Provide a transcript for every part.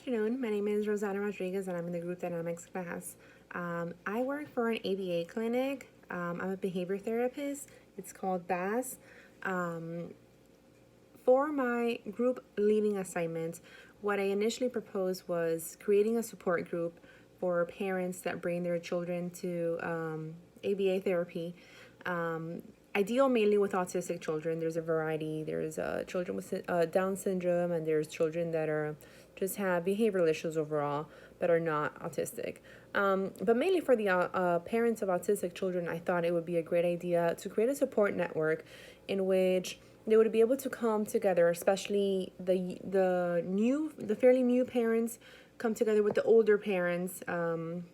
afternoon. My name is Rosanna Rodriguez, and I'm in the Group Dynamics class. I work for an ABA clinic. I'm a behavior therapist. It's called BAS. For my group leading assignment, what I initially proposed was creating a support group for parents that bring their children to ABA therapy. I deal mainly with autistic children. There's a variety. There's children with Down syndrome, and there's children that are just have behavioral issues overall, but are not autistic. But mainly for the parents of autistic children, I thought it would be a great idea to create a support network in which they would be able to come together, especially the fairly new parents come together with the older parents. And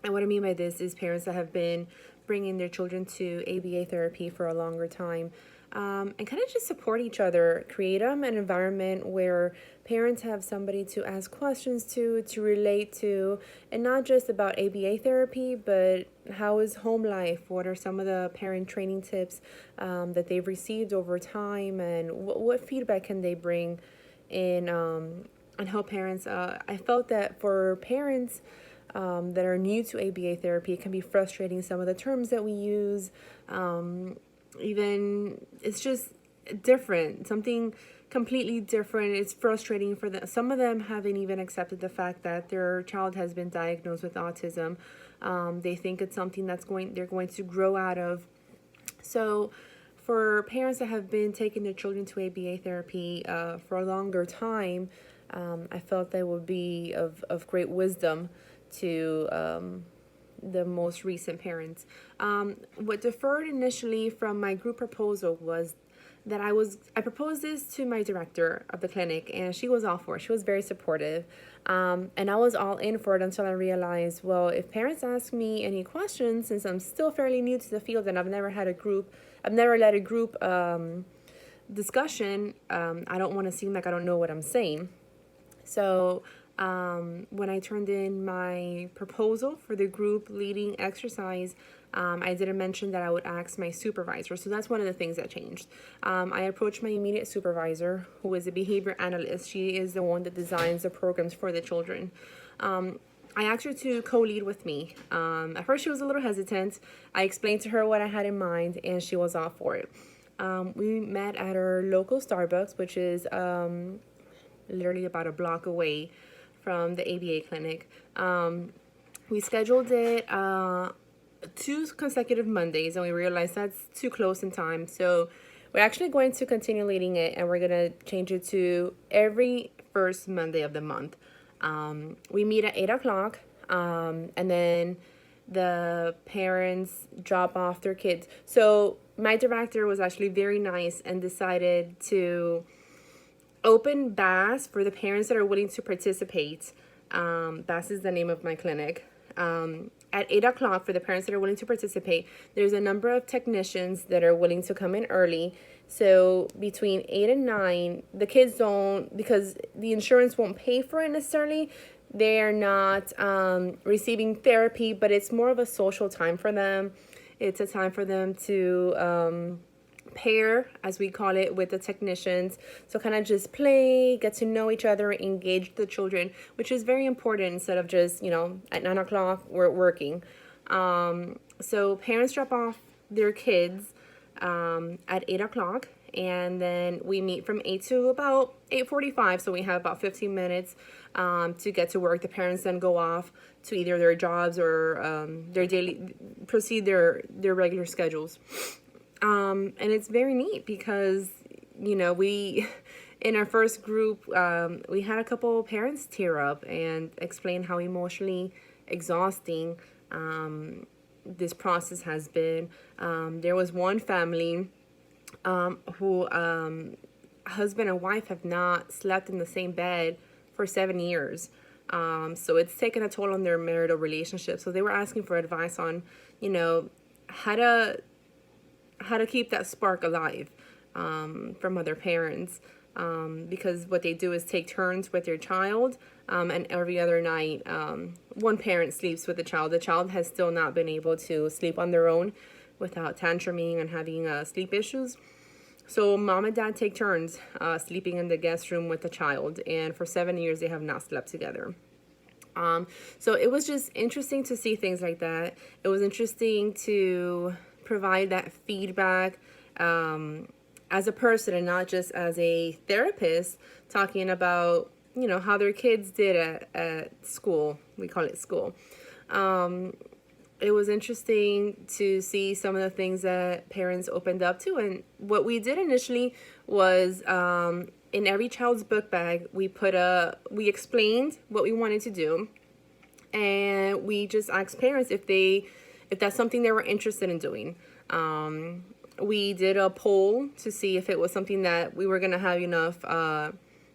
what I mean by this is parents that have been bringing their children to ABA therapy for a longer time, and kind of just support each other, create an environment where parents have somebody to ask questions to relate to, and not just about ABA therapy, but how is home life? What are some of the parent training tips that they've received over time, and what feedback can they bring in and help parents? I felt that for parents that are new to ABA therapy, it can be frustrating, some of the terms that we use. Even it's just different, something completely different. It's frustrating for them. Some of them haven't even accepted the fact that their child has been diagnosed with autism. They think it's something they're going to grow out of. So for parents that have been taking their children to ABA therapy for a longer time, I felt that would be of great wisdom to the most recent parents. What deferred initially from my group proposal was that I proposed this to my director of the clinic, and she was all for it. She was very supportive, and I was all in for it until I realized, well, if parents ask me any questions, since I'm still fairly new to the field and I've never led a group discussion, I don't want to seem like I don't know what I'm saying. So when I turned in my proposal for the group leading exercise, I didn't mention that I would ask my supervisor. So that's one of the things that changed. I approached my immediate supervisor, who is a behavior analyst. She is the one that designs the programs for the children. I asked her to co-lead with me. At first, she was a little hesitant. I explained to her what I had in mind, and she was all for it. We met at our local Starbucks, which is literally about a block away from the ABA clinic. We scheduled it 2 consecutive Mondays, and we realized that's too close in time. So we're actually going to continue leading it, and we're going to change it to every first Monday of the month. We meet at 8 o'clock, and then the parents drop off their kids. So my director was actually very nice and decided to open BAS for the parents that are willing to participate. BAS is the name of my clinic. At 8 o'clock, for the parents that are willing to participate, there's a number of technicians that are willing to come in early. So between 8 and 9, the kids don't, because the insurance won't pay for it necessarily, they are not receiving therapy, but it's more of a social time for them. It's a time for them to pair, as we call it, with the technicians. So kind of just play, get to know each other, engage the children, which is very important instead of just, at 9 o'clock, we're working. So parents drop off their kids at 8 o'clock, and then we meet from 8 to about 8:45. So we have about 15 minutes to get to work. The parents then go off to either their jobs or proceed their regular schedules. And it's very neat because, we, in our first group, we had a couple parents tear up and explain how emotionally exhausting this process has been. There was one family who husband and wife have not slept in the same bed for 7 years. So it's taken a toll on their marital relationship. So they were asking for advice on, how to keep that spark alive from other parents, because what they do is take turns with their child, and every other night one parent sleeps with the child. The child has still not been able to sleep on their own without tantruming and having sleep issues. So mom and dad take turns sleeping in the guest room with the child, and for 7 years they have not slept together. So it was just interesting to see things like that. It was interesting to provide that feedback as a person and not just as a therapist, talking about, how their kids did at school. We call it school. It was interesting to see some of the things that parents opened up to. And what we did initially was in every child's book bag, we explained what we wanted to do. And we just asked parents if that's something they were interested in doing. We did a poll to see if it was something that we were going to have enough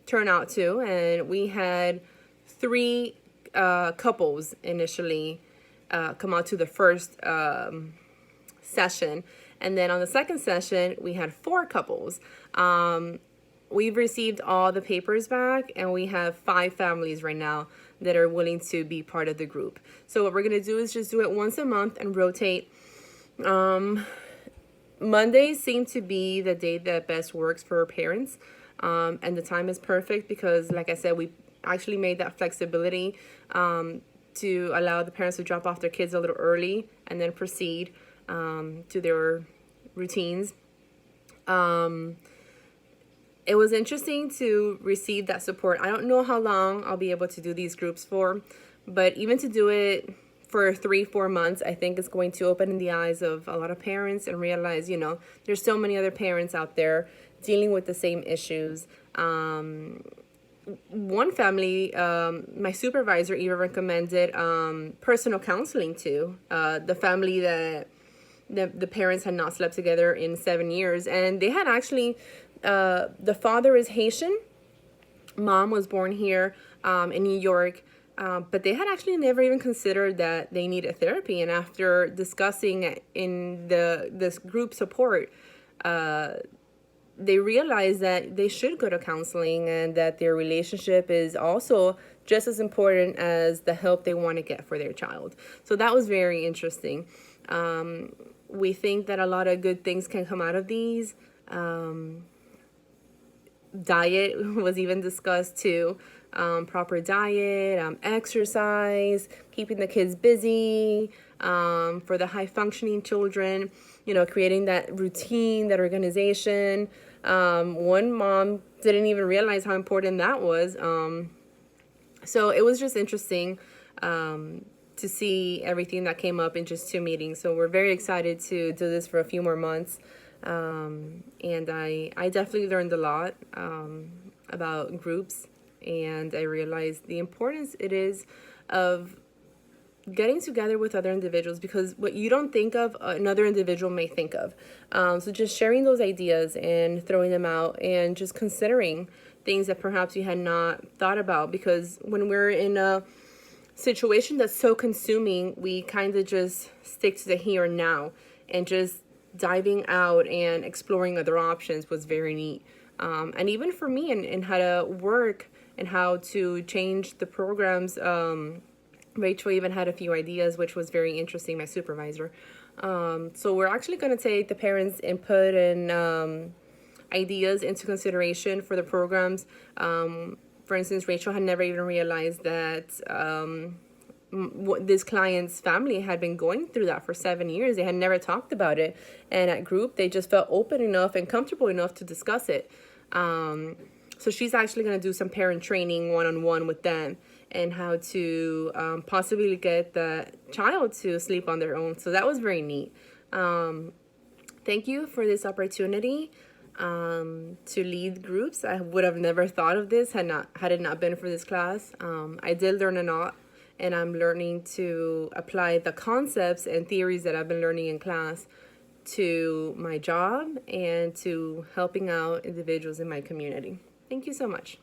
turnout to. And we had 3 couples initially come out to the first session. And then on the second session, we had 4 couples. We've received all the papers back, and we have 5 families right now that are willing to be part of the group. So what we're going to do is just do it once a month and rotate. Mondays seem to be the day that best works for parents. And the time is perfect because, like I said, we actually made that flexibility to allow the parents to drop off their kids a little early and then proceed to their routines. It was interesting to receive that support. I don't know how long I'll be able to do these groups for, but even to do it for 3-4 months, I think it's going to open the eyes of a lot of parents and realize, there's so many other parents out there dealing with the same issues. One family, my supervisor even recommended personal counseling to the family that the parents had not slept together in 7 years. And they had actually, the father is Haitian. Mom was born here in New York. But they had actually never even considered that they needed therapy. And after discussing in this group support, they realized that they should go to counseling and that their relationship is also just as important as the help they want to get for their child. So that was very interesting. We think that a lot of good things can come out of these. Diet was even discussed too. Proper diet, exercise, keeping the kids busy, for the high functioning children, creating that routine, that organization. One mom didn't even realize how important that was. So it was just interesting to see everything that came up in just 2 meetings. So we're very excited to do this for a few more months. And I definitely learned a lot about groups. And I realized the importance it is of getting together with other individuals, because what you don't think of, another individual may think of. So just sharing those ideas and throwing them out and just considering things that perhaps you had not thought about. Because when we're in a situation that's so consuming, we kind of just stick to the here and now, and just diving out and exploring other options was very neat. And even for me and how to work and how to change the programs, Rachel even had a few ideas, which was very interesting, my supervisor. So we're actually going to take the parents' input and ideas into consideration for the programs. For instance, Rachel had never even realized that this client's family had been going through that for 7 years. They had never talked about it. And at group, they just felt open enough and comfortable enough to discuss it. So she's actually going to do some parent training one-on-one with them and how to possibly get the child to sleep on their own. So that was very neat. Thank you for this opportunity to lead groups. I would have never thought of this had it not been for this class. I did learn a lot, and I'm learning to apply the concepts and theories that I've been learning in class to my job and to helping out individuals in my community. Thank you so much.